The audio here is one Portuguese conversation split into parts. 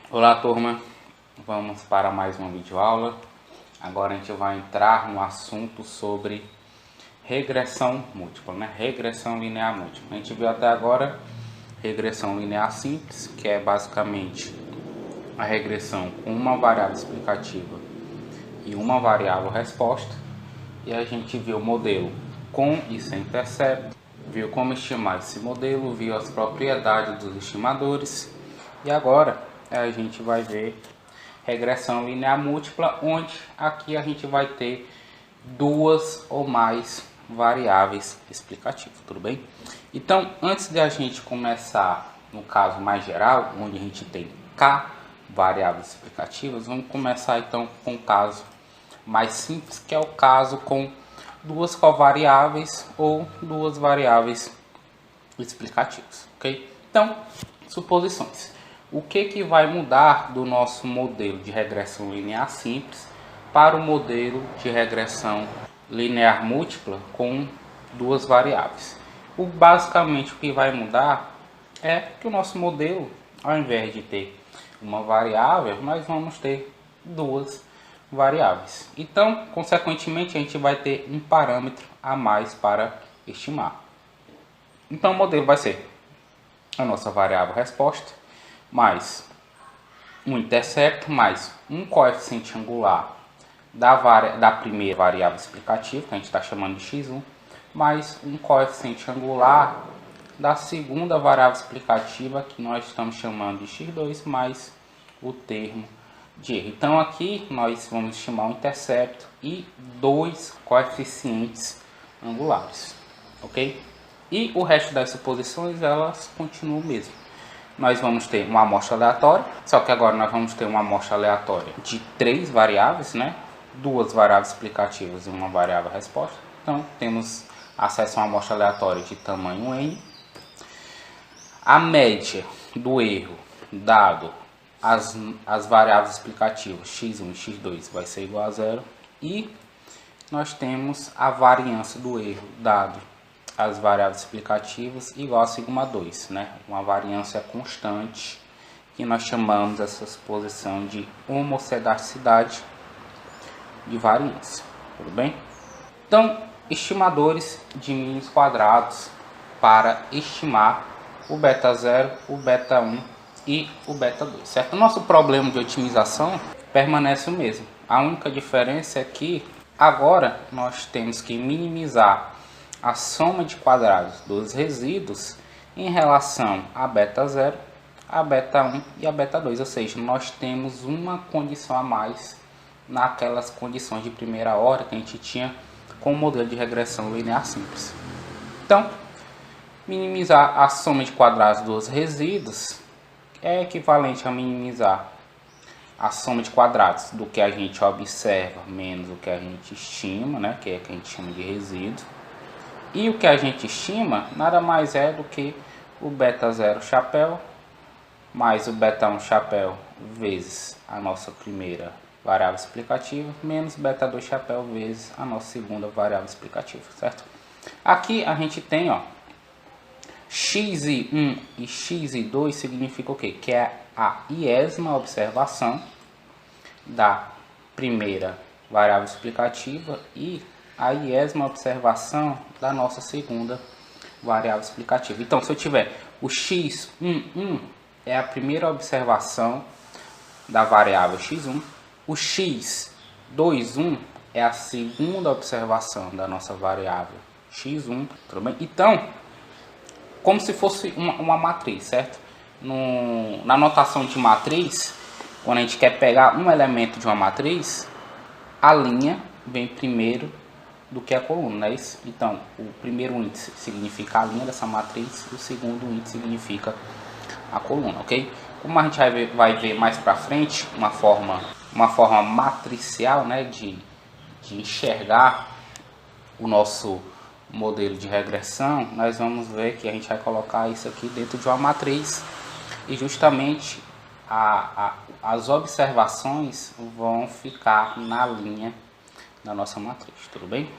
Olá, turma, vamos para mais uma videoaula. Agora a gente vai entrar no assunto sobre regressão múltipla, né? Regressão linear múltipla. A gente viu até agora regressão linear simples, que é basicamente a regressão com uma variável explicativa e uma variável resposta. E a gente viu o modelo com e sem intercepto, viu como estimar esse modelo, viu as propriedades dos estimadores. E agora a gente vai ver regressão linear múltipla, onde aqui a gente vai ter duas ou mais variáveis explicativas, tudo bem? Então, antes de a gente começar no caso mais geral, onde a gente tem K variáveis explicativas, vamos começar então com o caso mais simples, que é o caso com duas covariáveis ou duas variáveis explicativas, ok? Então, suposições. O que vai mudar do nosso modelo de regressão linear simples para o modelo de regressão linear múltipla com duas variáveis? Basicamente, o que vai mudar é que o nosso modelo, ao invés de ter uma variável, nós vamos ter duas variáveis. Então, consequentemente, a gente vai ter um parâmetro a mais para estimar. Então, o modelo vai ser a nossa variável resposta, mais um intercepto, mais um coeficiente angular da primeira variável explicativa, que a gente está chamando de x1, mais um coeficiente angular da segunda variável explicativa, que nós estamos chamando de x2, mais o termo de erro. Então aqui nós vamos estimar um intercepto e dois coeficientes angulares, ok? E o resto das suposições elas continuam mesmo. Nós vamos ter uma amostra aleatória, só que agora nós vamos ter uma amostra aleatória de três variáveis, né? Duas variáveis explicativas e uma variável resposta. Então temos acesso a uma amostra aleatória de tamanho n. A média do erro dado as variáveis explicativas x1 e x2 vai ser igual a zero, e nós temos a variância do erro dado as variáveis explicativas igual a sigma 2, né? Uma variância constante que nós chamamos essa suposição de homocedaticidade de variância, tudo bem? Então, estimadores de mínimos quadrados para estimar o beta 0, o beta 1 e o beta 2, certo? O nosso problema de otimização permanece o mesmo. A única diferença é que agora nós temos que minimizar a soma de quadrados dos resíduos em relação a beta 0, a beta 1 e a beta 2, ou seja, nós temos uma condição a mais naquelas condições de primeira ordem que a gente tinha com o modelo de regressão linear simples. Então, minimizar a soma de quadrados dos resíduos é equivalente a minimizar a soma de quadrados do que a gente observa menos o que a gente estima, né, que é o que a gente chama de resíduo. E o que a gente estima nada mais é do que o beta 0 chapéu mais o beta 1 chapéu vezes a nossa primeira variável explicativa menos beta 2 chapéu vezes a nossa segunda variável explicativa, certo? Aqui a gente tem, ó, x1 e x2 significa o quê? Que é a iésima observação da primeira variável explicativa e a iésima observação da nossa segunda variável explicativa. Então, se eu tiver o x11 é a primeira observação da variável x1, o x21 é a segunda observação da nossa variável x1, tudo bem? Então, como se fosse uma matriz, certo? Na notação de matriz, quando a gente quer pegar um elemento de uma matriz, a linha vem primeiro do que a coluna, não é isso? Então, o primeiro índice significa a linha dessa matriz e o segundo índice significa a coluna, ok? Como a gente vai ver mais para frente, uma forma matricial, né, de enxergar o nosso modelo de regressão, nós vamos ver que a gente vai colocar isso aqui dentro de uma matriz e justamente as observações vão ficar na linha da nossa matriz, tudo bem?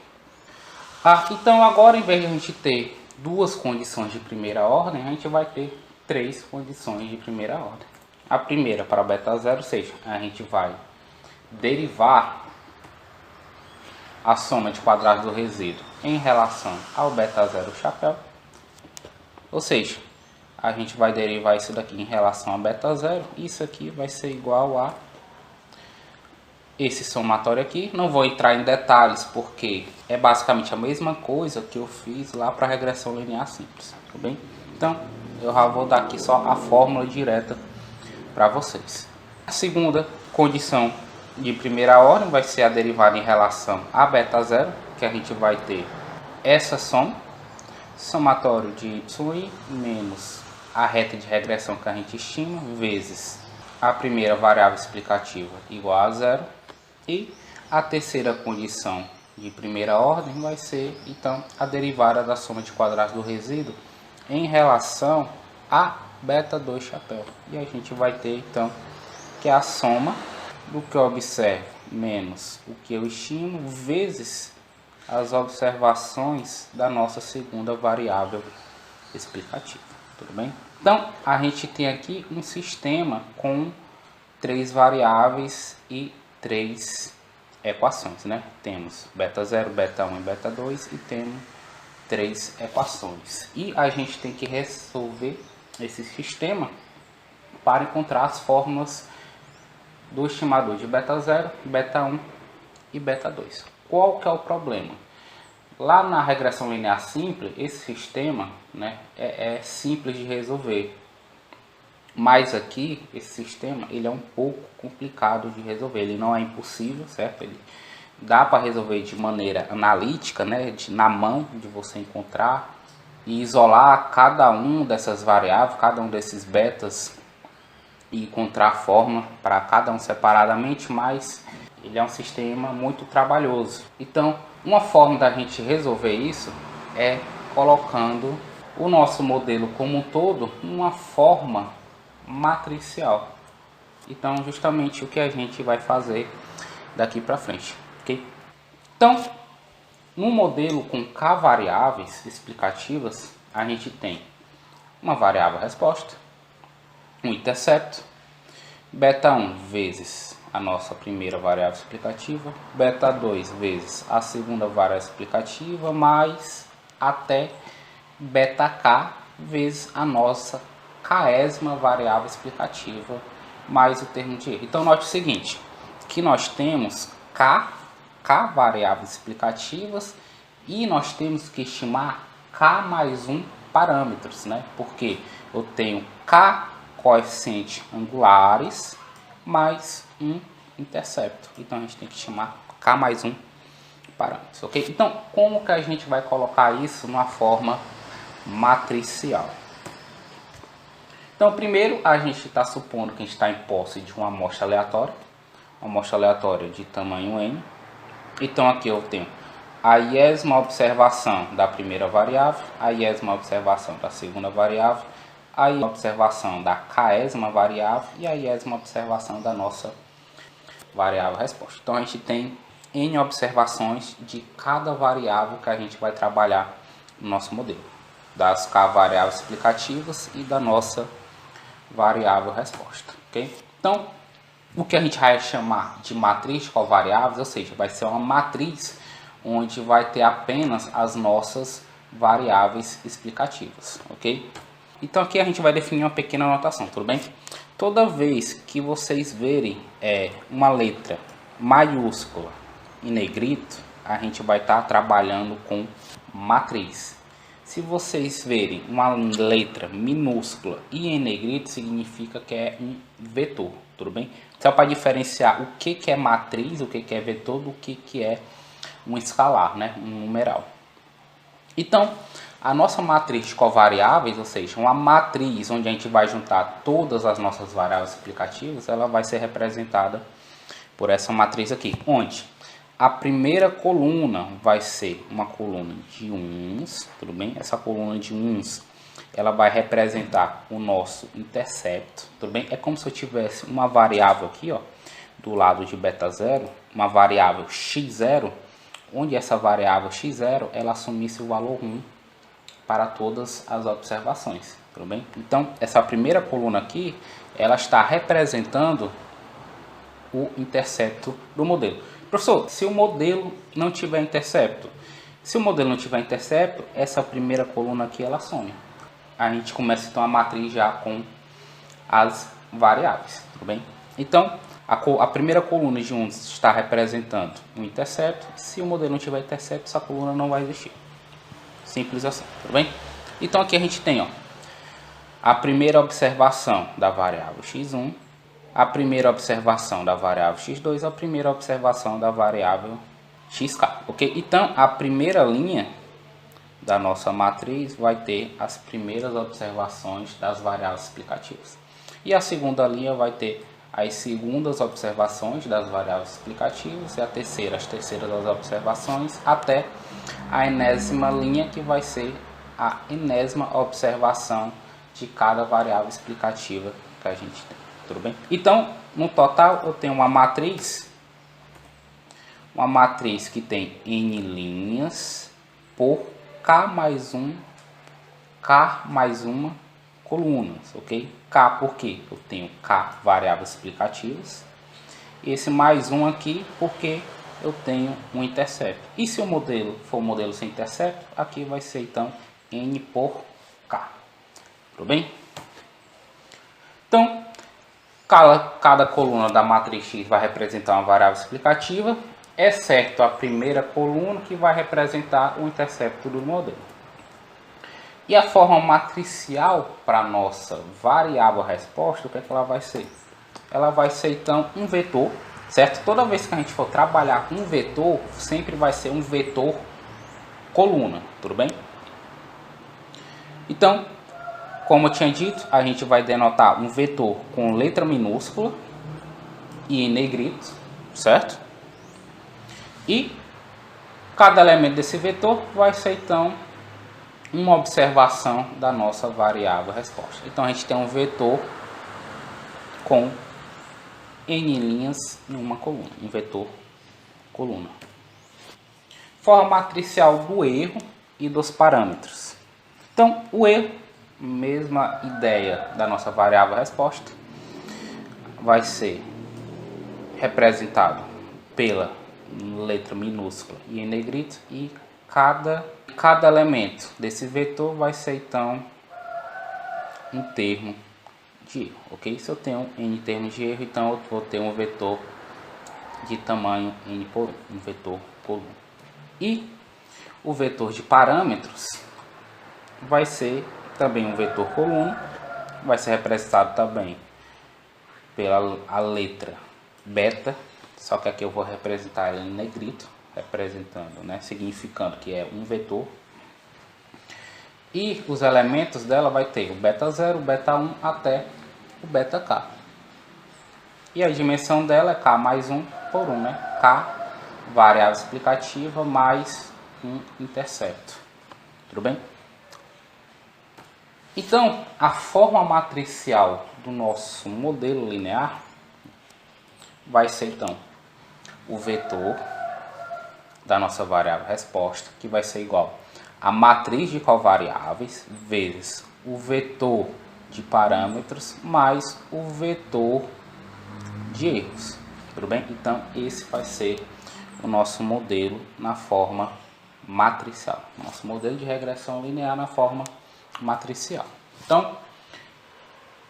Então agora, em vez de a gente ter duas condições de primeira ordem, a gente vai ter três condições de primeira ordem. A primeira para beta 0, ou seja, a gente vai derivar a soma de quadrados do resíduo em relação ao beta 0 chapéu. Ou seja, a gente vai derivar isso daqui em relação a beta 0. Isso aqui vai ser igual a esse somatório aqui. Não vou entrar em detalhes porque é basicamente a mesma coisa que eu fiz lá para a regressão linear simples. Tudo bem? Então, eu já vou dar aqui só a fórmula direta para vocês. A segunda condição de primeira ordem vai ser a derivada em relação a beta 0, que a gente vai ter essa soma, somatório de y menos a reta de regressão que a gente estima, vezes a primeira variável explicativa igual a 0, e a terceira condição de primeira ordem vai ser, então, a derivada da soma de quadrados do resíduo em relação a beta 2 chapéu. E a gente vai ter, então, que é a soma do que eu observo menos o que eu estimo, vezes as observações da nossa segunda variável explicativa. Tudo bem? Então, a gente tem aqui um sistema com 3 variáveis e 3 equações, né? Temos beta 0, beta 1 e beta 2 e temos 3 equações. E a gente tem que resolver esse sistema para encontrar as fórmulas do estimador de beta 0, beta 1 e beta 2. Qual que é o problema? Lá na regressão linear simples, esse sistema, né, é simples de resolver. Mas aqui, esse sistema, ele é um pouco complicado de resolver. Ele não é impossível, certo? Ele dá para resolver de maneira analítica, né, na mão, de você encontrar e isolar cada um dessas variáveis, cada um desses betas, e encontrar a fórmula para cada um separadamente, mas ele é um sistema muito trabalhoso. Então, uma forma da gente resolver isso é colocando o nosso modelo como um todo em uma forma matricial. Então, justamente o que a gente vai fazer daqui para frente, ok? Então, no modelo com K variáveis explicativas, a gente tem uma variável resposta, um intercepto, beta 1 vezes a nossa primeira variável explicativa, beta 2 vezes a segunda variável explicativa, mais até beta k vezes a nossa késima variável explicativa, mais o termo de erro. Então note o seguinte, que nós temos k variáveis explicativas e nós temos que estimar k mais 1 parâmetros, né? Porque eu tenho k coeficientes angulares mais um intercepto. Então a gente tem que estimar k mais 1 parâmetros, ok? Então, como que a gente vai colocar isso numa forma matricial? Então, primeiro a gente está supondo que a gente está em posse de uma amostra aleatória de tamanho n. Então aqui eu tenho a iésima observação da primeira variável, a iésima observação da segunda variável, a observação da késima variável e a iésima observação da nossa variável resposta. Então a gente tem n observações de cada variável que a gente vai trabalhar no nosso modelo, das k variáveis explicativas e da nossa variável resposta, ok? Então, o que a gente vai chamar de matriz de covariáveis, ou seja, vai ser uma matriz onde vai ter apenas as nossas variáveis explicativas, ok? Então aqui a gente vai definir uma pequena anotação, tudo bem? Toda vez que vocês verem uma letra maiúscula em negrito, a gente vai estar trabalhando com matriz. Se vocês verem uma letra minúscula e em negrito, significa que é um vetor, tudo bem? Só para diferenciar o que é matriz, o que é vetor, do que é um escalar, né? Um numeral. Então, a nossa matriz de covariáveis, ou seja, uma matriz onde a gente vai juntar todas as nossas variáveis explicativas, ela vai ser representada por essa matriz aqui, onde a primeira coluna vai ser uma coluna de uns, tudo bem? Essa coluna de uns, ela vai representar o nosso intercepto, tudo bem? É como se eu tivesse uma variável aqui, ó, do lado de beta 0, uma variável x0, onde essa variável x0, ela assumisse o valor 1 para todas as observações. tudo bem? Então, essa primeira coluna aqui, ela está representando o intercepto do modelo. Professor, se o modelo não tiver intercepto, essa primeira coluna aqui, ela some. A gente começa então a matriz já com as variáveis, tudo bem? Então, a primeira coluna de 1 está representando o intercepto. Se o modelo não tiver intercepto, essa coluna não vai existir. Simples assim, tudo bem? Então aqui a gente tem, ó, a primeira observação da variável x1, a primeira observação da variável x2, a primeira observação da variável xk, ok? Então a primeira linha da nossa matriz vai ter as primeiras observações das variáveis explicativas. E a segunda linha vai ter as segundas observações das variáveis explicativas e a terceira, as terceiras das observações, até a enésima linha, que vai ser a enésima observação de cada variável explicativa que a gente tem. Tudo bem? Então, no total, eu tenho uma matriz que tem n linhas por k mais uma colunas, ok? K porque eu tenho k variáveis explicativas. Esse mais um aqui porque eu tenho um intercepto. E se o modelo for um modelo sem intercepto, aqui vai ser então n por k. Tudo bem? Então, cada coluna da matriz X vai representar uma variável explicativa, exceto a primeira coluna, que vai representar o intercepto do modelo. E a forma matricial para a nossa variável resposta, o que é que ela vai ser? Ela vai ser então um vetor, certo? Toda vez que a gente for trabalhar com um vetor, sempre vai ser um vetor coluna, tudo bem? Então, como eu tinha dito, a gente vai denotar um vetor com letra minúscula e em negrito, certo? E cada elemento desse vetor vai ser então uma observação da nossa variável resposta. Então a gente tem um vetor com n linhas em uma coluna, um vetor coluna. Forma matricial do erro e dos parâmetros. Então o erro, mesma ideia da nossa variável resposta, vai ser representado pela letra minúscula e em negrito, e cada elemento desse vetor vai ser então um termo de erro, ok? Se eu tenho n termos de erro, então eu vou ter um vetor de tamanho n por 1, um vetor coluna. E o vetor de parâmetros vai ser também um vetor coluna, vai ser representado também pela letra beta, só que aqui eu vou representar ele em negrito, representando, né, significando que é um vetor. E os elementos dela vai ter o beta 0, o beta 1 até o beta k. E a dimensão dela é k mais 1 por 1, né? K, variável explicativa, mais um intercepto. Tudo bem? Então, a forma matricial do nosso modelo linear vai ser então o vetor da nossa variável resposta, que vai ser igual a matriz de covariáveis vezes o vetor de parâmetros mais o vetor de erros. Tudo bem? Então, esse vai ser o nosso modelo na forma matricial. Nosso modelo de regressão linear na forma matricial. Então,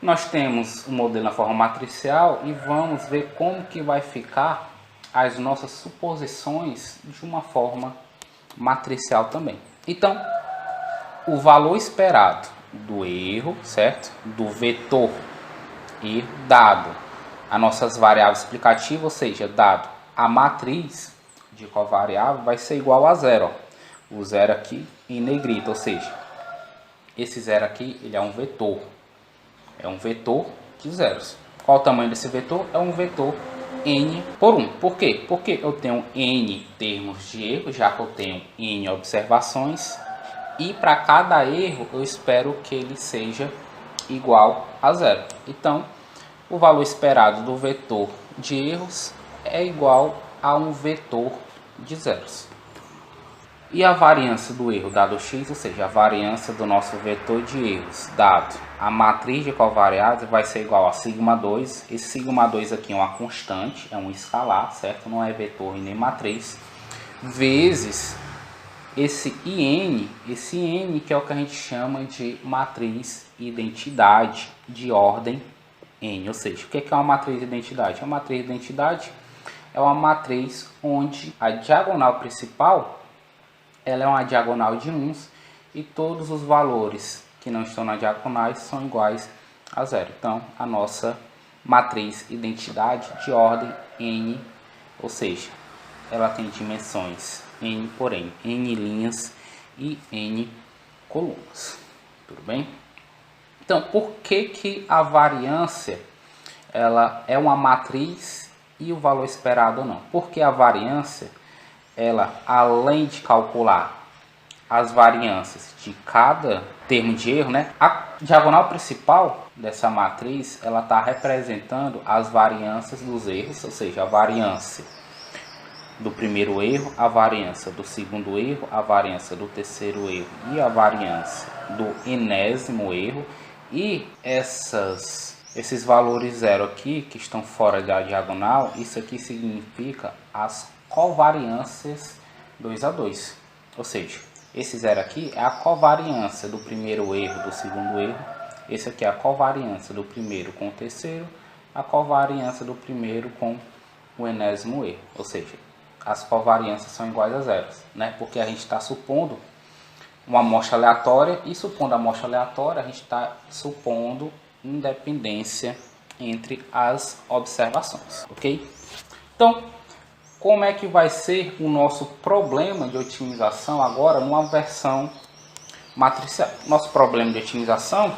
nós temos o modelo na forma matricial e vamos ver como que vai ficar as nossas suposições de uma forma matricial também. Então, o valor esperado do erro, certo? Do vetor erro dado as nossas variáveis explicativas, ou seja, dado a matriz de covariável, vai ser igual a zero. Ó. O zero aqui em negrito, ou seja, esse zero aqui ele é um vetor. É um vetor de zeros. Qual o tamanho desse vetor? É um vetor n por 1. Por quê? Porque eu tenho n termos de erro, já que eu tenho n observações. E para cada erro eu espero que ele seja igual a zero. Então, o valor esperado do vetor de erros é igual a um vetor de zeros. E a variância do erro dado x, ou seja, a variância do nosso vetor de erros dado a matriz de covariáveis vai ser igual a σ2. Esse σ2 aqui é uma constante, é um escalar, certo? Não é vetor e nem matriz. Vezes esse n que é o que a gente chama de matriz identidade de ordem n. Ou seja, o que é uma matriz identidade? Uma matriz identidade é uma matriz onde a diagonal principal ela é uma diagonal de uns e todos os valores que não estão na diagonais são iguais a zero. Então, a nossa matriz identidade de ordem n, ou seja, ela tem dimensões n por n, n linhas e n colunas. Tudo bem? Então, por que a variância ela é uma matriz e o valor esperado não? Porque a variância ela, além de calcular as variâncias de cada termo de erro, né, a diagonal principal dessa matriz ela está representando as variâncias dos erros, ou seja, a variância do primeiro erro, a variância do segundo erro, a variância do terceiro erro e a variância do enésimo erro. E esses valores zero aqui que estão fora da diagonal, isso aqui significa as covariâncias 2 a 2, ou seja, esse zero aqui é a covariância do primeiro erro, do segundo erro, esse aqui é a covariância do primeiro com o terceiro, a covariância do primeiro com o enésimo erro, ou seja, as covariâncias são iguais a zero, né? Porque a gente está supondo uma amostra aleatória e supondo a amostra aleatória a gente está supondo independência entre as observações, ok? Então, como é que vai ser o nosso problema de otimização agora numa versão matricial? Nosso problema de otimização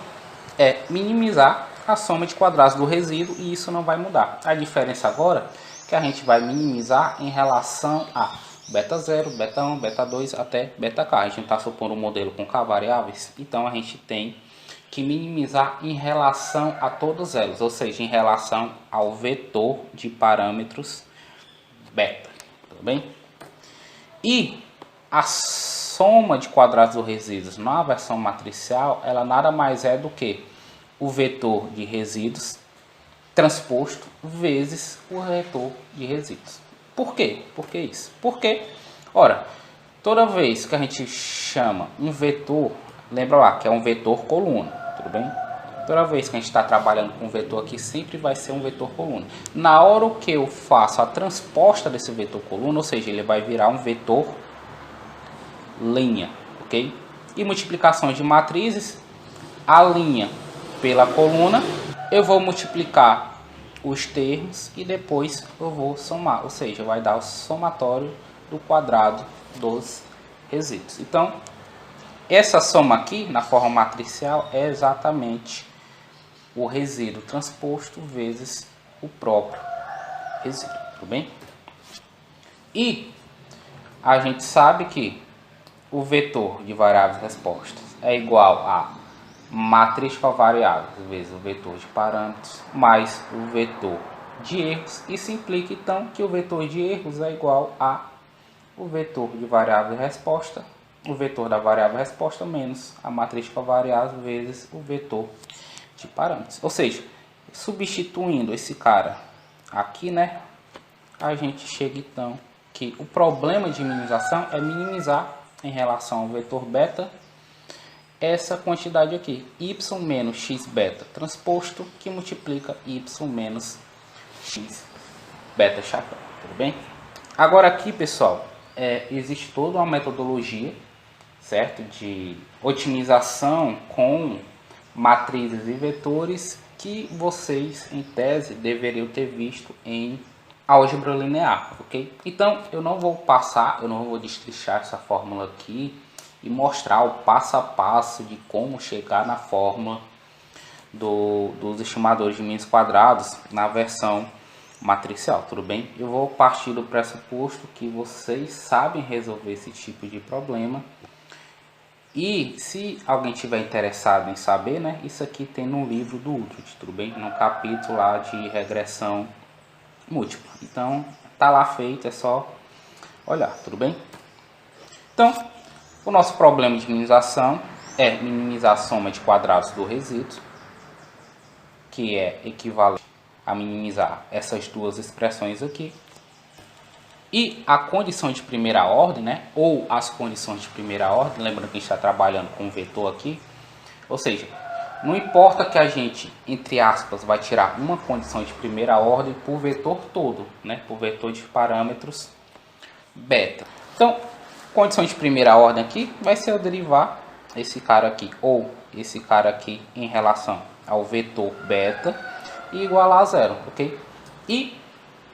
é minimizar a soma de quadrados do resíduo e isso não vai mudar. A diferença agora é que a gente vai minimizar em relação a beta 0, beta 1, beta 2 até beta k. A gente está supondo um modelo com k variáveis, então a gente tem que minimizar em relação a todos elas, ou seja, em relação ao vetor de parâmetros beta, tudo bem? E a soma de quadrados dos resíduos na versão matricial, ela nada mais é do que o vetor de resíduos transposto vezes o vetor de resíduos. Por quê? Por que isso? Porque, ora, toda vez que a gente chama um vetor, lembra lá que é um vetor coluna, tudo bem? Toda vez que a gente está trabalhando com um vetor aqui, sempre vai ser um vetor coluna. Na hora que eu faço a transposta desse vetor coluna, ou seja, ele vai virar um vetor linha, ok? E multiplicações de matrizes, a linha pela coluna, eu vou multiplicar os termos e depois eu vou somar, ou seja, vai dar o somatório do quadrado dos resíduos. Então, essa soma aqui, na forma matricial, é exatamente o resíduo transposto vezes o próprio resíduo, tudo bem? E a gente sabe que o vetor de variáveis respostas é igual a matriz covariáveis vezes o vetor de parâmetros mais o vetor de erros. Isso implica então que o vetor de erros é igual a o vetor de variável resposta, o vetor da variável resposta menos a matriz covariável vezes o vetor de parâmetros. Ou seja, substituindo esse cara aqui, né, a gente chega então que o problema de minimização é minimizar em relação ao vetor beta essa quantidade aqui, y menos x beta transposto, que multiplica y menos x beta chapéu, tudo bem? Agora aqui, pessoal, existe toda uma metodologia, certo, de otimização com matrizes e vetores que vocês, em tese, deveriam ter visto em álgebra linear, ok? Então, eu não vou destrinchar essa fórmula aqui e mostrar o passo a passo de como chegar na fórmula dos estimadores de mínimos quadrados na versão matricial, tudo bem? Eu vou partir do pressuposto que vocês sabem resolver esse tipo de problema. E se alguém tiver interessado em saber, né, isso aqui tem no livro do Utrecht, tudo bem? No capítulo lá de regressão múltipla. Então, tá lá feito, é só olhar, tudo bem? Então, o nosso problema de minimização é minimizar a soma de quadrados do resíduo, que é equivalente a minimizar essas duas expressões aqui. E a condição de primeira ordem, né, ou as condições de primeira ordem, lembrando que a gente está trabalhando com um vetor aqui, ou seja, não importa que a gente, entre aspas, vai tirar uma condição de primeira ordem por vetor todo, né, por vetor de parâmetros beta. Então, condição de primeira ordem aqui vai ser eu derivar esse cara aqui, ou esse cara aqui, em relação ao vetor beta, e igualar a zero, ok? E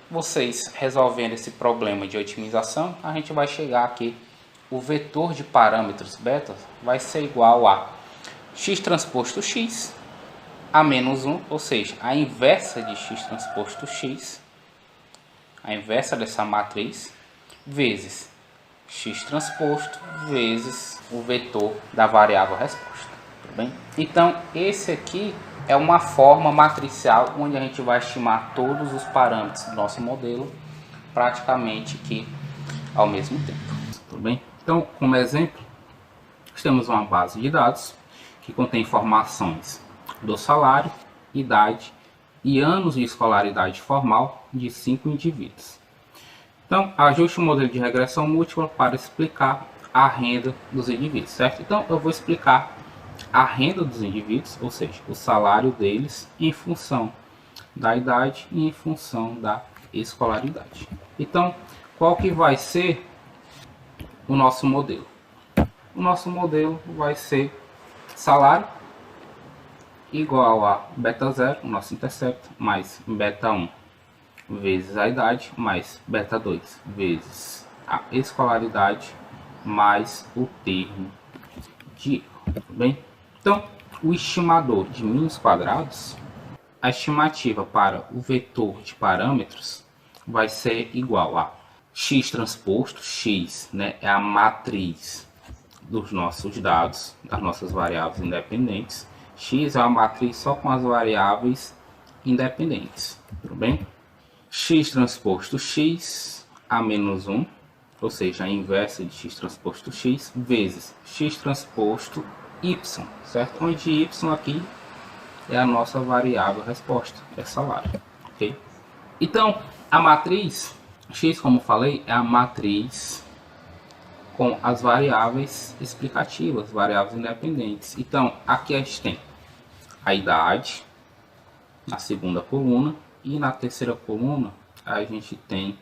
vocês resolvendo esse problema de otimização, a gente vai chegar aqui, o vetor de parâmetros beta vai ser igual a x transposto x a menos 1, ou seja, a inversa de x transposto x, a inversa dessa matriz, vezes x transposto vezes o vetor da variável resposta. Tudo bem? Então, esse aqui é uma forma matricial onde a gente vai estimar todos os parâmetros do nosso modelo praticamente aqui ao mesmo tempo. Tudo bem? Então, como exemplo, temos uma base de dados que contém informações do salário, idade e anos de escolaridade formal de 5 indivíduos. Então, ajuste o modelo de regressão múltipla para explicar a renda dos indivíduos, certo? Então, eu vou explicar a renda dos indivíduos, ou seja, o salário deles em função da idade e em função da escolaridade. Então, qual que vai ser o nosso modelo? O nosso modelo vai ser salário igual a beta 0, o nosso intercepto, mais beta 1 vezes a idade, mais beta 2 vezes a escolaridade, mais o termo de erro. Tudo bem? Então, o estimador de mínimos quadrados, a estimativa para o vetor de parâmetros vai ser igual a x transposto, x, né, é a matriz dos nossos dados, das nossas variáveis independentes. X é uma matriz só com as variáveis independentes, tudo bem? X transposto x a menos 1, ou seja, a inversa de x transposto x, vezes x transposto y, certo? Onde y aqui é a nossa variável resposta, é salário, ok? Então, a matriz x, como falei, é a matriz com as variáveis explicativas, variáveis independentes. Então, aqui a gente tem a idade na segunda coluna e na terceira coluna a gente tem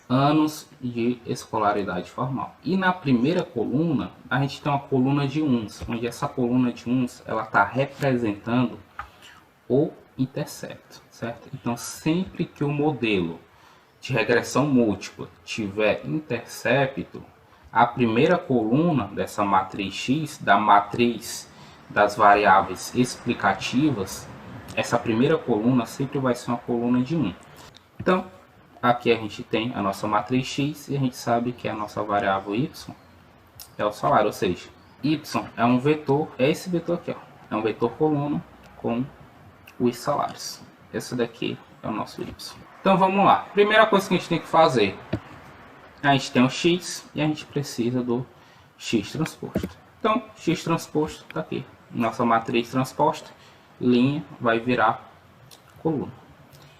anos de escolaridade formal. E na primeira coluna a gente tem uma coluna de uns, onde essa coluna de uns ela está representando o intercepto, certo? Então, sempre que o modelo de regressão múltipla tiver intercepto, a primeira coluna dessa matriz X, da matriz das variáveis explicativas, essa primeira coluna sempre vai ser uma coluna de 1. Então, aqui a gente tem a nossa matriz X e a gente sabe que a nossa variável Y é o salário, ou seja, Y é um vetor, é esse vetor aqui, ó, é um vetor coluna com os salários. Esse daqui é o nosso Y. Então vamos lá. Primeira coisa que a gente tem que fazer, a gente tem o x e a gente precisa do x transposto. Então, x transposto está aqui. Nossa matriz transposta, linha, vai virar coluna.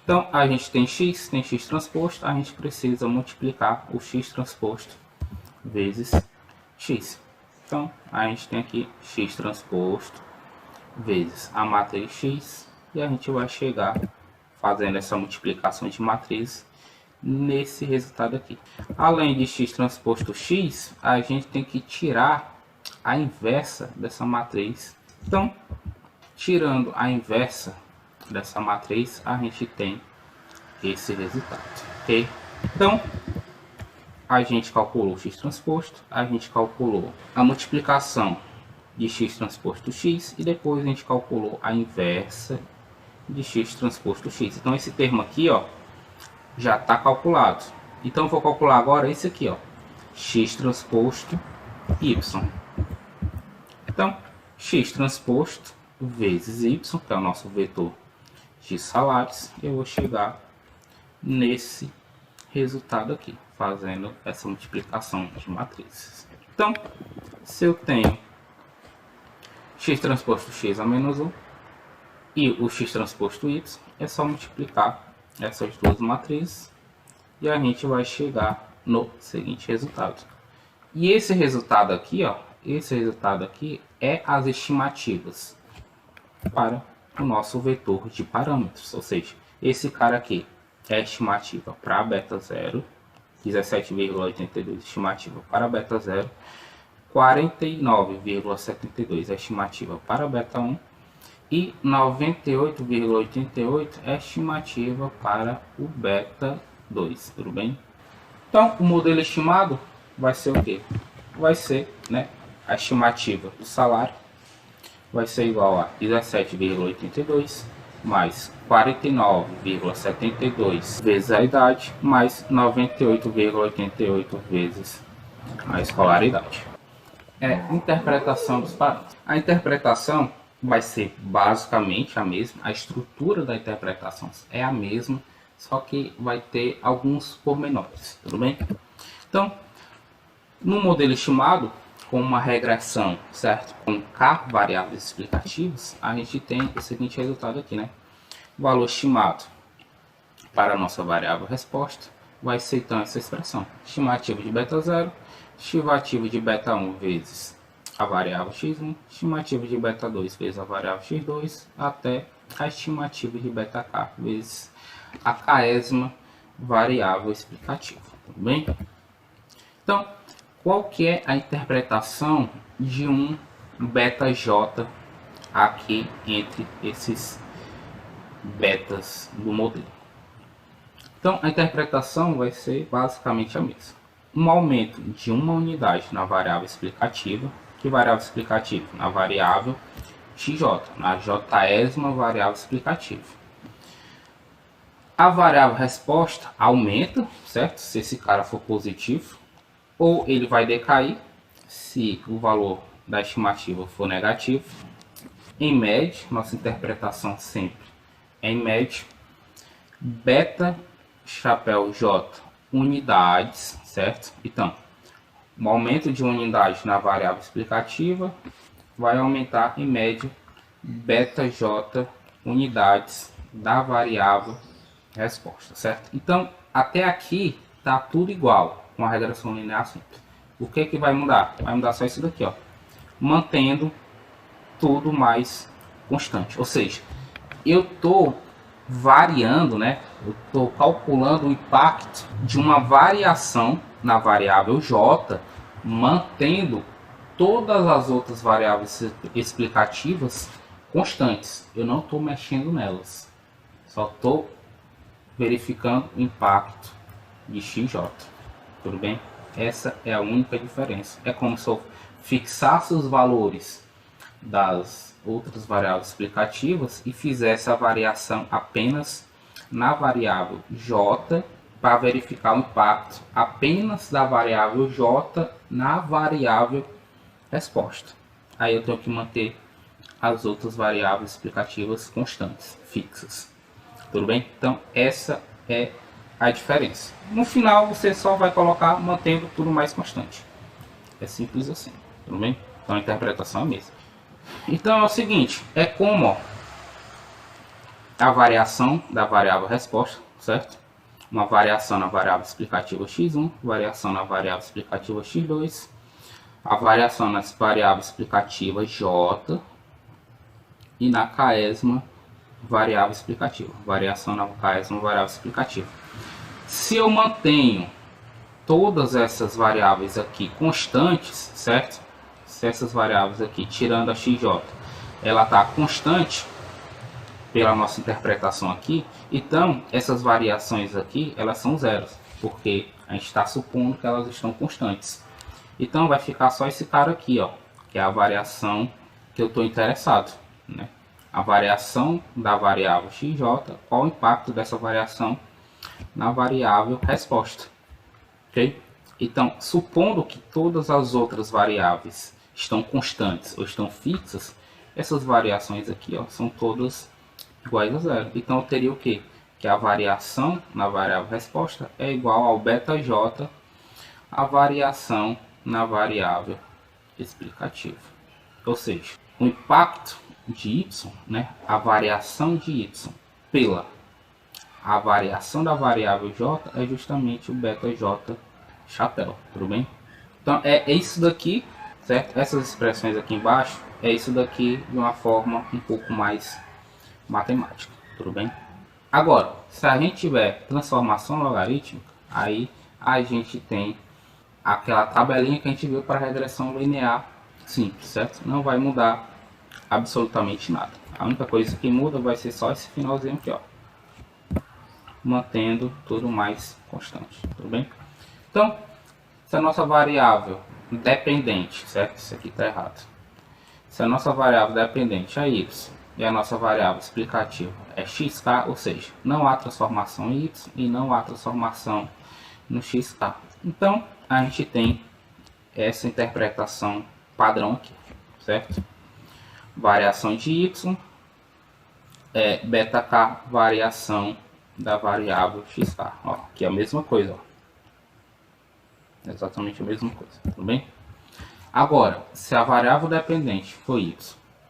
Então, a gente tem x transposto, a gente precisa multiplicar o x transposto vezes x. Então, a gente tem aqui x transposto vezes a matriz x e a gente vai chegar fazendo essa multiplicação de matriz nesse resultado aqui. Além de x transposto x, a gente tem que tirar a inversa dessa matriz. Então, tirando a inversa dessa matriz, a gente tem esse resultado, ok? Então, a gente calculou x transposto, a gente calculou a multiplicação de x transposto x e depois a gente calculou a inversa de x transposto x. Então, esse termo aqui, ó, já está calculado. Então, vou calcular agora esse aqui, ó, x transposto y. Então, x transposto vezes y, que é o nosso vetor de salários, eu vou chegar nesse resultado aqui, fazendo essa multiplicação de matrizes. Então, se eu tenho x transposto x a menos 1 e o x transposto y, é só multiplicar essas duas matrizes e a gente vai chegar no seguinte resultado. E esse resultado aqui, ó, esse resultado aqui é as estimativas para o nosso vetor de parâmetros, ou seja, esse cara aqui é a estimativa para beta 0, 17,82 estimativa para beta 0, 49,72 é a estimativa para beta 1 e 98,88 é a estimativa para o beta 2, tudo bem? Então, o modelo estimado vai ser o que? Vai ser, né, a estimativa do salário vai ser igual a 17,82 mais 49,72 vezes a idade mais 98,88 vezes a escolaridade. Interpretação dos parâmetros. A interpretação vai ser basicamente a mesma, a estrutura da interpretação é a mesma, só que vai ter alguns pormenores, tudo bem? Então, no modelo estimado, com uma regressão, certo? Com K variáveis explicativas, a gente tem o seguinte resultado aqui, né? O valor estimado para a nossa variável resposta vai ser então essa expressão. Estimativa de beta 0, estimativa de beta 1 vezes a variável x1, estimativa de beta 2 vezes a variável x2, até a estimativa de beta k vezes a késima variável explicativa, tudo bem? Então, qual que é a interpretação de um beta j aqui entre esses betas do modelo? Então, a interpretação vai ser basicamente a mesma. Um aumento de uma unidade na variável explicativa. Que variável explicativa? Na variável xj, na jésima variável explicativa. A variável resposta aumenta, certo? Se esse cara for positivo. Ou ele vai decair se o valor da estimativa for negativo. Em média, nossa interpretação sempre é em média. Beta chapéu J, unidades, certo? Então, o aumento de unidade na variável explicativa vai aumentar em média beta J unidades da variável resposta, certo? Então, até aqui tá tudo igual com a regressão linear simples. O que que vai mudar? Vai mudar só isso daqui, ó, mantendo tudo mais constante. Ou seja, eu tô variando, né? Eu tô calculando o impacto de uma variação na variável j, mantendo todas as outras variáveis explicativas constantes. Eu não estou mexendo nelas, só estou verificando o impacto de xj. Tudo bem? Essa é a única diferença. É como se eu fixasse os valores das outras variáveis explicativas e fizesse a variação apenas na variável j para verificar o impacto apenas da variável j na variável resposta. Aí eu tenho que manter as outras variáveis explicativas constantes, fixas. Tudo bem? Então essa é a diferença. No final você só vai colocar mantendo tudo mais constante. É simples assim, tudo bem? Então a interpretação é a mesma. Então é o seguinte, é como, ó, a variação da variável resposta, certo? Uma variação na variável explicativa x1, variação na variável explicativa x2, a variação nas variáveis explicativas j e na késima variável explicativa, variação na késima variável explicativa. Se eu mantenho todas essas variáveis aqui constantes, certo? Se essas variáveis aqui, tirando a xj, ela está constante, pela nossa interpretação aqui, então essas variações aqui, elas são zeros, porque a gente está supondo que elas estão constantes. Então vai ficar só esse cara aqui, ó, que é a variação que eu estou interessado, né? A variação da variável xj, qual o impacto dessa variação na variável resposta, ok? Então, supondo que todas as outras variáveis estão constantes ou estão fixas, essas variações aqui, ó, são todas iguais a zero. Então eu teria o quê? Que a variação na variável resposta é igual ao beta j, a variação na variável explicativa. Ou seja, o impacto de y, né, a variação de y pela a variação da variável j é justamente o beta j chapéu, tudo bem? Então é isso daqui, certo? Essas expressões aqui embaixo é isso daqui de uma forma um pouco mais matemática, tudo bem? Agora, se a gente tiver transformação logarítmica, aí a gente tem aquela tabelinha que a gente viu para regressão linear simples, certo? Não vai mudar absolutamente nada. A única coisa que muda vai ser só esse finalzinho aqui, ó, mantendo tudo mais constante, tudo bem? Então, se a nossa variável dependente, certo? Isso aqui está errado. Se a nossa variável dependente é y e a nossa variável explicativa é xk, ou seja, não há transformação em y e não há transformação no xk. Então, a gente tem essa interpretação padrão aqui, certo? Variação de y é beta k, variação da variável xk. Ó, aqui é a mesma coisa, ó. Exatamente a mesma coisa, tudo bem? Agora, se a variável dependente for y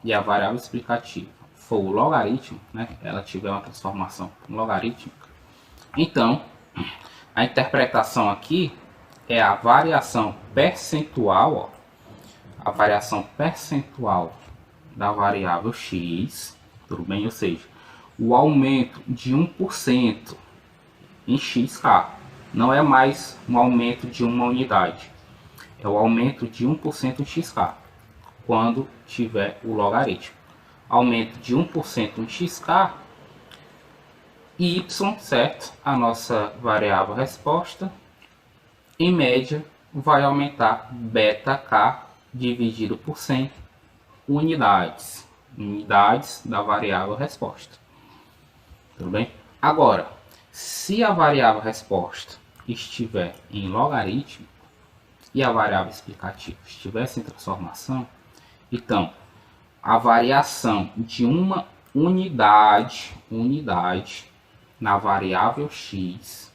e a variável explicativa for o logaritmo, né, ela tiver uma transformação logarítmica, então a interpretação aqui é a variação percentual, ó, a variação percentual da variável x, tudo bem? Ou seja, o aumento de 1% em xk não é mais um aumento de uma unidade, é o aumento de 1% em xk quando tiver o logaritmo. Aumento de 1% em xk e y, certo? A nossa variável resposta, em média, vai aumentar beta k dividido por 100 unidades. Unidades da variável resposta. Tudo bem? Agora, se a variável resposta estiver em logaritmo e a variável explicativa estiver sem transformação, então a variação de uma unidade na variável x,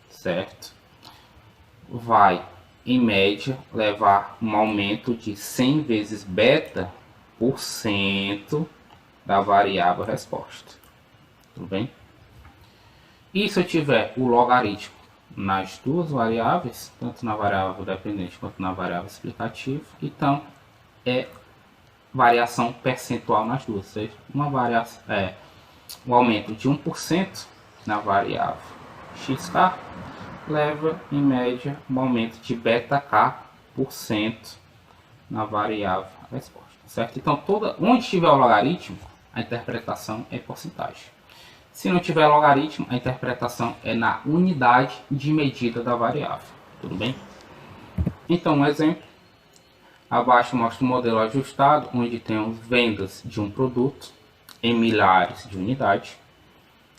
certo? Vai, em média, levar um aumento de 100 vezes beta por cento da variável resposta. Tudo bem? E se eu tiver o logaritmo nas duas variáveis, tanto na variável dependente quanto na variável explicativa, então é variação percentual nas duas, ou seja, uma variação um aumento de 1% na variável xk leva em média um aumento de beta k por cento na variável resposta, certo? Então onde tiver o logaritmo, a interpretação é porcentagem. Se não tiver logaritmo, a interpretação é na unidade de medida da variável, tudo bem? Então, um exemplo. Abaixo mostra o modelo ajustado, onde temos vendas de um produto em milhares de unidades,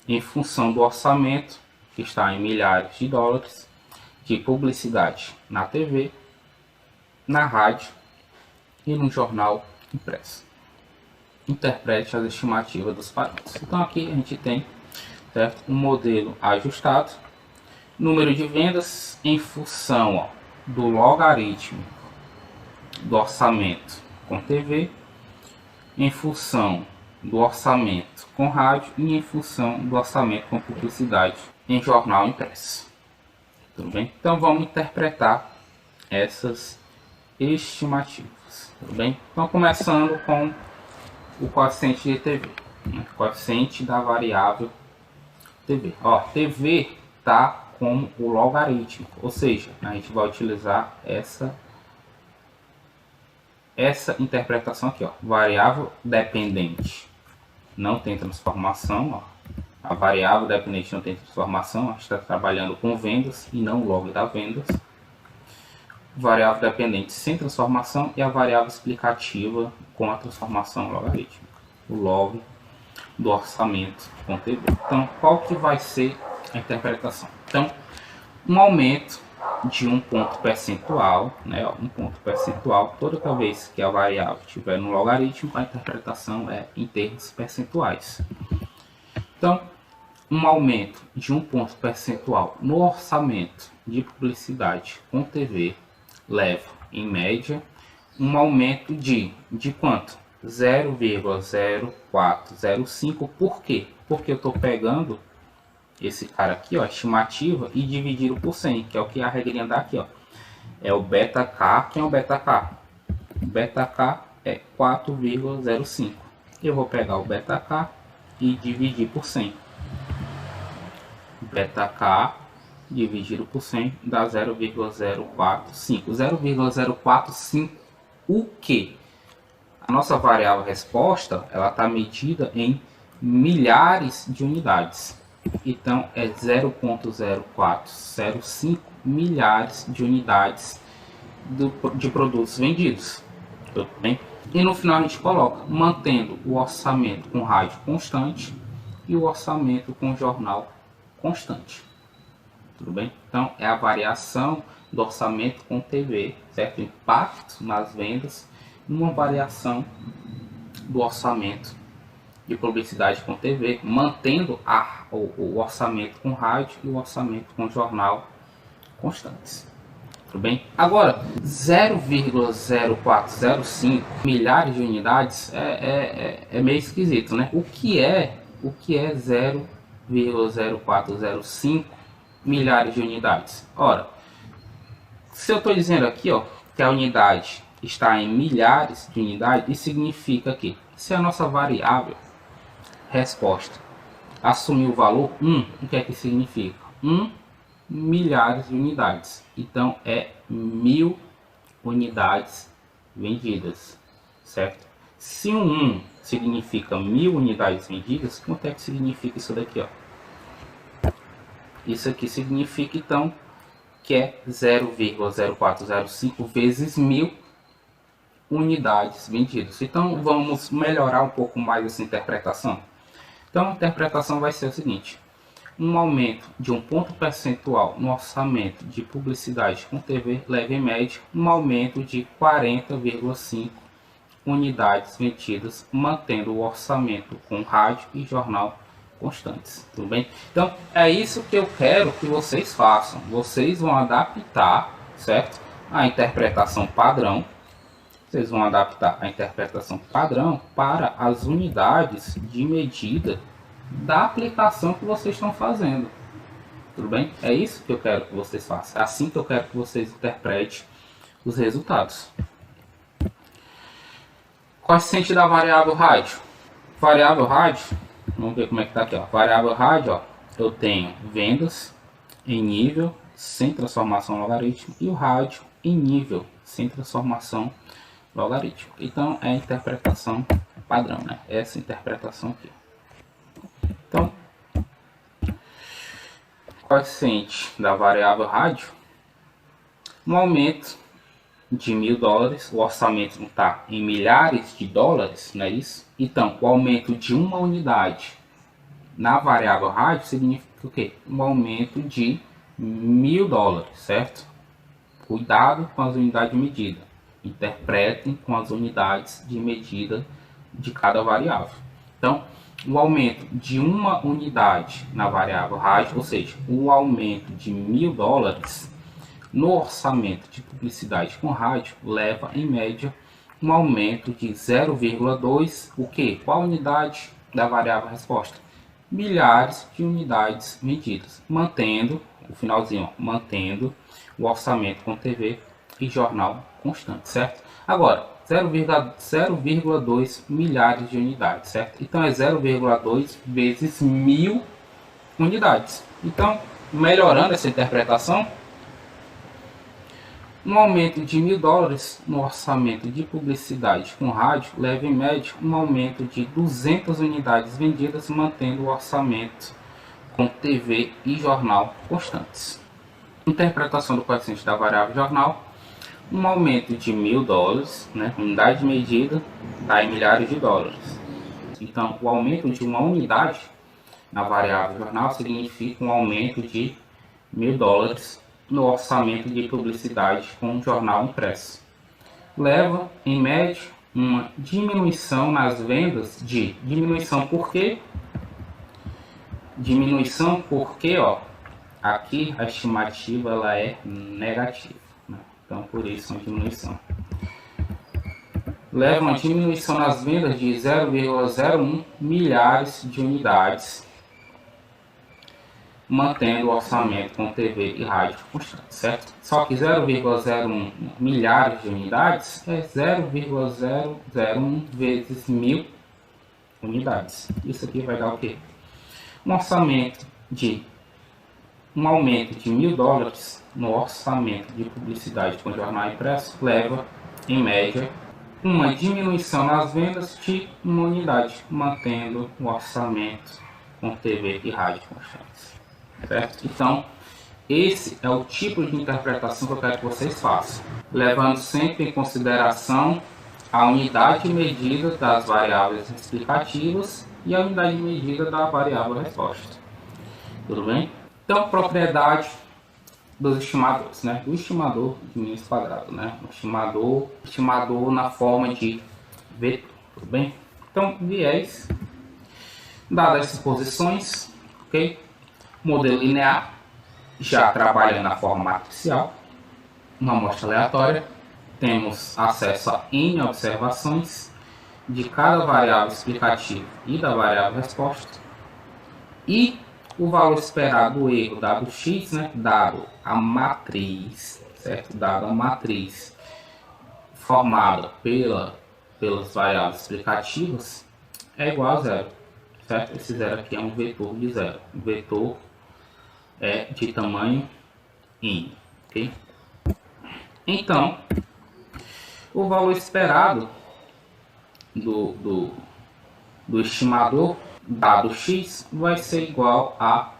em função do orçamento, que está em milhares de dólares, de publicidade na TV, na rádio e no jornal impresso. Interprete as estimativas dos parâmetros. Então aqui a gente tem, certo, um modelo ajustado, número de vendas em função, ó, do logaritmo do orçamento com TV, em função do orçamento com rádio e em função do orçamento com publicidade em jornal impresso. Tudo bem? Então vamos interpretar essas estimativas. Tudo bem? Então começando com o coeficiente de TV, né? Coeficiente da variável TV. Ó, TV tá como o logarítmico, ou seja, a gente vai utilizar essa interpretação aqui, ó, variável dependente não tem transformação, ó. A variável dependente não tem transformação, a gente está trabalhando com vendas e não o log da vendas. Variável dependente sem transformação e a variável explicativa com a transformação logarítmica, o log do orçamento com TV. Então, qual que vai ser a interpretação? Então, um aumento de um ponto percentual, né, um ponto percentual, toda vez que a variável estiver no logaritmo, a interpretação é em termos percentuais. Então, um aumento de um ponto percentual no orçamento de publicidade com TV leva, em média, um aumento de quanto? 0,0405. Por quê? Porque eu estou pegando esse cara aqui, ó, estimativa, e dividindo por 100, que é o que a regrinha dá aqui, ó. É o beta K. Quem é o beta K? O beta K é 4,05. Eu vou pegar o beta K e dividir por 100. Beta K dividido por 100 dá 0,045. 0,045 o que? A nossa variável resposta, ela está medida em milhares de unidades. Então é 0,0405 milhares de unidades de produtos vendidos. Tudo bem? E no final a gente coloca mantendo o orçamento com rádio constante e o orçamento com jornal constante. Tudo bem? Então é a variação do orçamento com TV, certo? Impacto nas vendas, uma variação do orçamento de publicidade com TV, mantendo o orçamento com rádio e o orçamento com jornal constantes. Tudo bem? Agora, 0,0405 milhares de unidades é meio esquisito, né? O que é 0,0405 milhares de unidades? Ora, se eu estou dizendo aqui, ó, que a unidade está em milhares de unidades, isso significa que se a nossa variável resposta assumir o valor 1, o que é que significa? 1 milhares de unidades. Então é 1000 unidades vendidas, certo? Se um 1 significa 1000 unidades vendidas, quanto é que significa isso daqui, ó? Isso aqui significa então que é 0,0405 vezes 1000 unidades vendidas. Então vamos melhorar um pouco mais essa interpretação. Então a interpretação vai ser o seguinte: um aumento de um ponto percentual no orçamento de publicidade com TV leva em média um aumento de 40,5 unidades vendidas, mantendo o orçamento com rádio e jornal constantes. Tudo bem? Então é isso que eu quero que vocês façam. Vocês vão adaptar, certo? A interpretação padrão. Vocês vão adaptar a interpretação padrão para as unidades de medida da aplicação que vocês estão fazendo. Tudo bem? É isso que eu quero que vocês façam. É assim que eu quero que vocês interpretem os resultados. Coeficiente da variável rádio. Variável rádio, vamos ver como é que está aqui, ó. Variável rádio, ó, eu tenho vendas em nível sem transformação logarítmica e o rádio em nível sem transformação logarítmica. Então é a interpretação padrão, né? Essa interpretação aqui. Então, coeficiente da variável rádio, um aumento de $1000, o orçamento não está em milhares de dólares, não é isso? Então, o aumento de uma unidade na variável rádio significa o quê? Um aumento de $1000, certo? Cuidado com as unidades de medida. Interpretem com as unidades de medida de cada variável. Então, o aumento de uma unidade na variável rádio, ou seja, o aumento de $1000 no orçamento de publicidade com rádio, leva em média um aumento de 0,2, o que? Qual unidade da variável resposta? Milhares de unidades medidas, mantendo, o finalzinho, ó, mantendo o orçamento com TV e jornal constante, certo? Agora, 0,2 milhares de unidades, certo? Então é 0,2 vezes 1000 unidades. Então, melhorando essa interpretação, um aumento de $1000 no orçamento de publicidade com rádio leva em média um aumento de 200 unidades vendidas, mantendo o orçamento com TV e jornal constantes. Interpretação do coeficiente da variável jornal, um aumento de $1000, né, unidade de medida, está em milhares de dólares. Então, o aumento de uma unidade na variável jornal significa um aumento de $1000 no orçamento de publicidade com jornal impresso. Leva, em média, uma diminuição nas vendas de... Diminuição por quê? Diminuição porque, ó, aqui a estimativa ela é negativa, né? Então, por isso, uma diminuição. Leva uma diminuição nas vendas de 0,01 milhares de unidades, mantendo o orçamento com TV e rádio constante, certo? Só que 0,01 milhares de unidades é 0,001 vezes 1000 unidades. Isso aqui vai dar o quê? Um aumento de $1.000 no orçamento de publicidade com jornal impresso leva, em média, uma diminuição nas vendas de uma unidade, mantendo o orçamento com TV e rádio constantes. Certo? Então, esse é o tipo de interpretação que eu quero que vocês façam, levando sempre em consideração a unidade de medida das variáveis explicativas e a unidade de medida da variável resposta. Tudo bem? Então, propriedade dos estimadores, né? Do estimador de μ quadrado, né? O estimador na forma de vetor, tudo bem? Então, viés, dadas essas posições, ok? Modelo linear, já trabalhando na forma matricial, uma amostra aleatória, temos acesso a N observações de cada variável explicativa e da variável resposta, e o valor esperado do erro dado x, né, dado a matriz, certo? Dado a matriz formada pelas variáveis explicativas é igual a zero, certo? Esse zero aqui é um vetor de zero, um vetor é de tamanho n, ok? Então, o valor esperado do estimador dado x vai ser igual a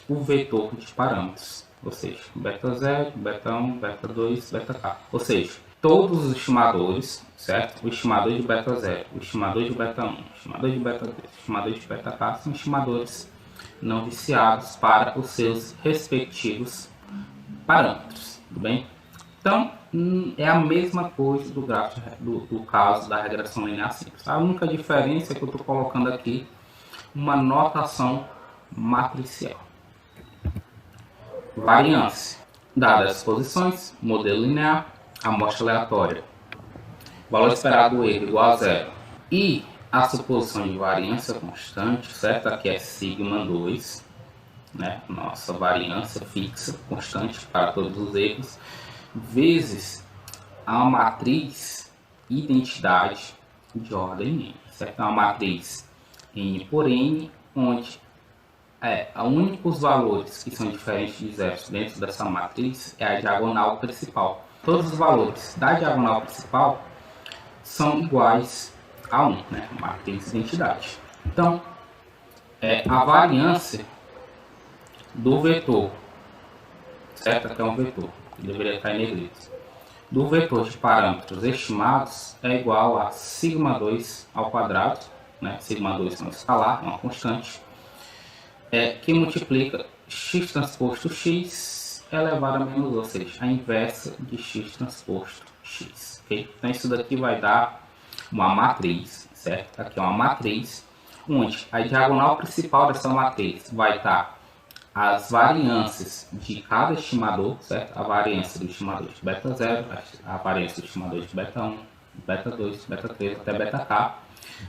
o vetor de parâmetros, ou seja, beta 0, beta 1, beta 2, beta k. Ou seja, todos os estimadores, certo? O estimador de beta 0, o estimador de beta 1, o estimador de beta 2, o estimador de beta k são estimadores não viciados para os seus respectivos parâmetros, tudo bem? Então, é a mesma coisa do gráfico do caso da regressão linear simples. A única diferença é que eu estou colocando aqui uma notação matricial. Variância. Dadas as posições, modelo linear, amostra aleatória. Valor esperado do erro igual a zero. E a suposição de variância constante, certo? Aqui é sigma 2, né? Nossa variância fixa, constante para todos os erros, vezes a matriz identidade de ordem n, certo? É uma matriz n por n, onde únicos valores que são diferentes de zero dentro dessa matriz é a diagonal principal. Todos os valores da diagonal principal são iguais a 1, né? Matriz identidade. Então, a variância do vetor, certo? Aqui é um vetor, que deveria estar em negrito. Do vetor de parâmetros estimados é igual a sigma 2 ao quadrado, né? Sigma 2 é um escalar, é uma constante, que multiplica x transposto x elevado a menos, ou seja, a inversa de x transposto x. Okay? Então isso daqui vai dar uma matriz, certo? Aqui é uma matriz, onde a diagonal principal dessa matriz vai estar as variâncias de cada estimador, certo? A variância do estimador de beta 0, a variância do estimador de beta 1, beta 2, beta 3 até beta k,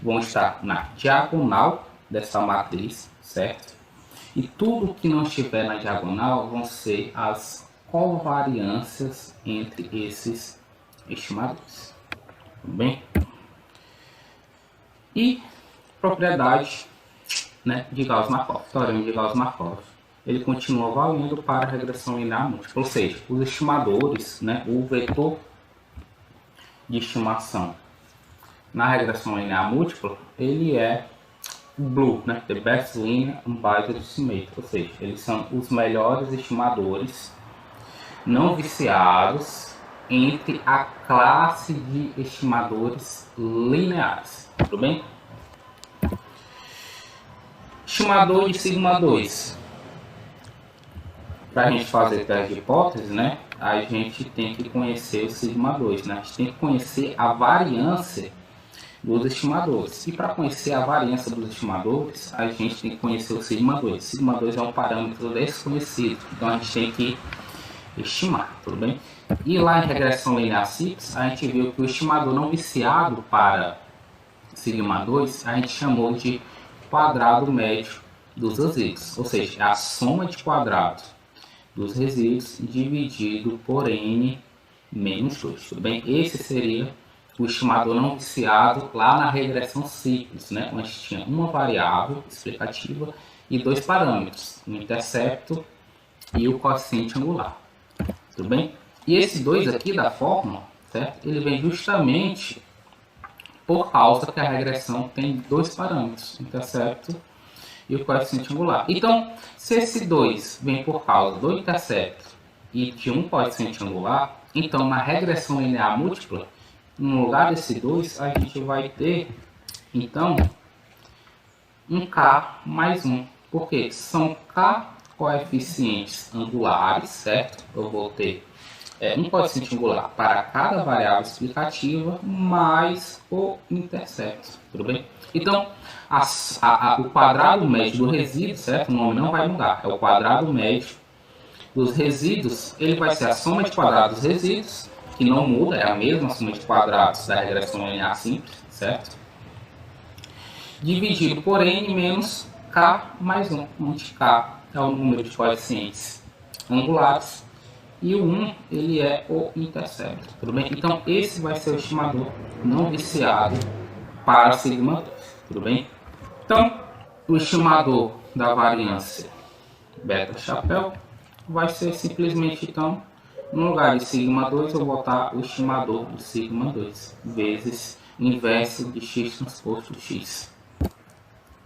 vão estar na diagonal dessa matriz, certo? E tudo que não estiver na diagonal vão ser as covariâncias entre esses estimadores. Tudo bem? E propriedade, né, de Gauss-Markov, teorema de Gauss-Markov, ele continua valendo para a regressão linear múltipla, ou seja, os estimadores, né, o vetor de estimação na regressão linear múltipla, ele é blue, né, the best linear unbiased estimator, ou seja, eles são os melhores estimadores não viciados entre a classe de estimadores lineares, tudo bem? Estimador de sigma 2. Para a gente fazer teste de hipótese, né, a gente tem que conhecer o sigma 2, né? A gente tem que conhecer a variância dos estimadores. E para conhecer a variância dos estimadores, a gente tem que conhecer o sigma 2. Sigma 2 é um parâmetro desconhecido, então a gente tem que estimar, tudo bem? E lá em regressão linear simples, a gente viu que o estimador não viciado para sigma 2, a gente chamou de quadrado médio dos resíduos, ou seja, é a soma de quadrados dos resíduos dividido por n menos 2, tudo bem? Esse seria o estimador não viciado lá na regressão simples, né? Onde tinha uma variável explicativa e dois parâmetros, o intercepto e o coeficiente angular, tudo bem? E esse 2 aqui da fórmula, certo? Ele vem justamente por causa que a regressão tem dois parâmetros, o intercepto e o coeficiente angular. Então, se esse 2 vem por causa do intercepto e de um coeficiente angular, então na regressão linear múltipla, no lugar desse 2, a gente vai ter, então, um K mais 1. Porque são K coeficientes angulares, certo? Eu vou ter um coeficiente angular para cada variável explicativa mais o intercepto, tudo bem? Então, o quadrado médio do resíduo, certo? O nome não vai mudar, é o quadrado médio dos resíduos, ele vai ser a soma de quadrados dos resíduos, que não muda, é a mesma soma de quadrados da regressão linear simples, certo? Dividido por n menos k mais 1, onde k é o número de coeficientes angulares e o 1 ele é o intercepto, tudo bem? Então esse vai ser o estimador não viciado para sigma 2, tudo bem? Então o estimador da variância beta chapéu vai ser simplesmente, então, no lugar de sigma 2 eu vou botar o estimador do sigma 2 vezes o inverso de x transposto x.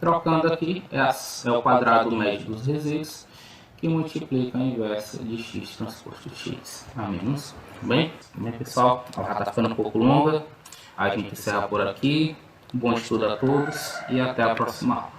Trocando aqui, é o quadrado médio dos resíduos que multiplica a inversa de x transposto x a menos. Bem, pessoal, ela está ficando um pouco longa. A gente encerra por aqui. Bom estudo a todos e até a próxima aula.